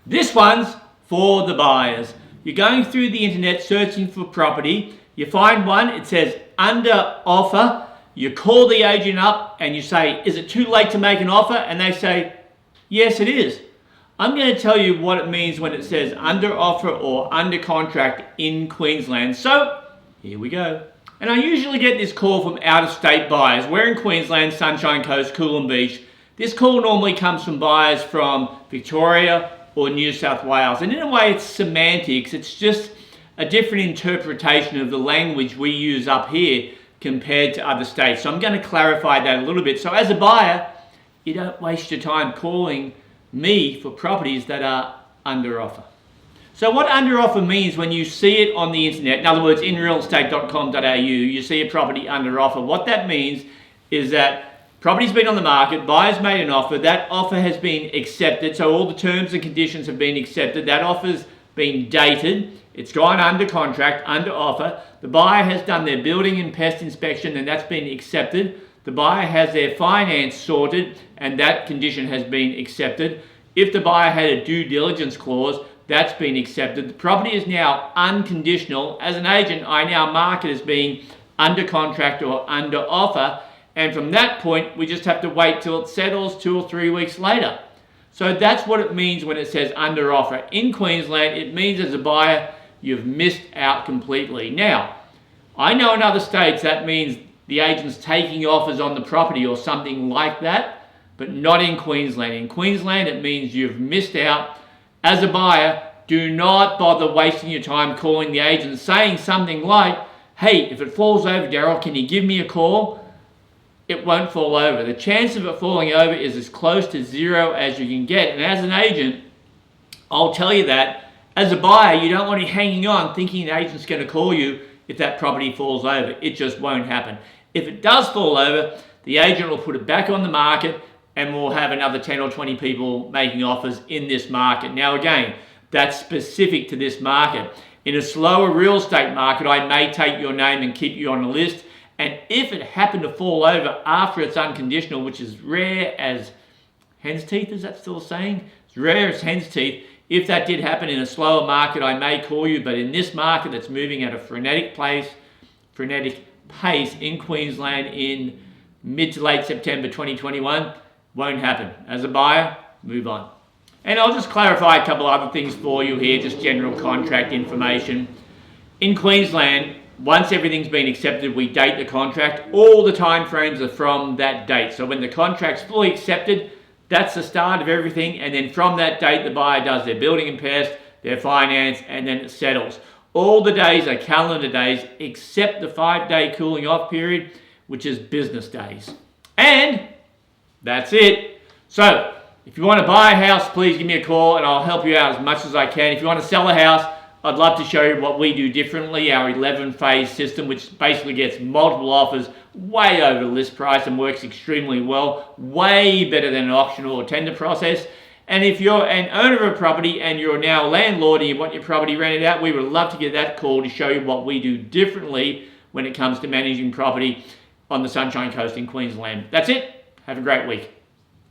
This one's for the buyers. You're going through the internet searching for property. You find one, it says under offer. You call the agent up and you say, is it too late to make an offer? And they say, yes, it is. I'm going to tell you what it means when it says under offer or under contract in Queensland. So here we go. And I usually get this call from out-of-state buyers. We're in Queensland, Sunshine Coast, Coolum Beach. This call normally comes from buyers from Victoria or New South Wales. And in a way, it's semantics. It's just a different interpretation of the language we use up here compared to other states. So I'm going to clarify that a little bit. So as a buyer, you don't waste your time calling me for properties that are under offer. So what under offer means when you see it on the internet, in other words, in realestate.com.au, you see a property under offer. What that means is that property's been on the market, buyer's made an offer, that offer has been accepted, so all the terms and conditions have been accepted, that offer's been dated, it's gone under contract, under offer, the buyer has done their building and pest inspection and that's been accepted, the buyer has their finance sorted and that condition has been accepted. If the buyer had a due diligence clause, that's been accepted. The property is now unconditional. As an agent, I now mark it as being under contract or under offer. And from that point, we just have to wait till it settles 2 or 3 weeks later. So that's what it means when it says under offer. In Queensland, it means as a buyer, you've missed out completely. Now, I know in other states that means the agent's taking offers on the property or something like that, but not in Queensland. In Queensland, it means you've missed out. As a buyer, do not bother wasting your time calling the agent saying something like, hey, if it falls over, Daryl, can you give me a call? It won't fall over. The chance of it falling over is as close to zero as you can get. And as an agent, I'll tell you that. As a buyer, you don't want to be hanging on thinking the agent's going to call you if that property falls over. It just won't happen. If it does fall over, the agent will put it back on the market and we'll have another 10 or 20 people making offers in this market. Now again, that's specific to this market. In a slower real estate market, I may take your name and keep you on the list. And if it happened to fall over after it's unconditional, which is rare as hen's teeth, is that still a saying? It's rare as hen's teeth. If that did happen in a slower market, I may call you. But in this market that's moving at a frenetic pace in Queensland in mid to late September 2021, won't happen. As a buyer, move on. And I'll just clarify a couple other things for you here, just general contract information. In Queensland, once everything's been accepted, we date the contract. All the time frames are from that date. So when the contract's fully accepted, that's the start of everything. And then from that date, the buyer does their building and pest, their finance, and then it settles. All the days are calendar days, except the 5-day cooling off period, which is business days. And that's it. So if you want to buy a house, please give me a call and I'll help you out as much as I can. If you want to sell a house, I'd love to show you what we do differently, our 11-phase system, which basically gets multiple offers way over the list price and works extremely well, way better than an auction or tender process. And if you're an owner of a property and you're now a landlord and you want your property rented out, we would love to get that call to show you what we do differently when it comes to managing property on the Sunshine Coast in Queensland. That's it. Have a great week.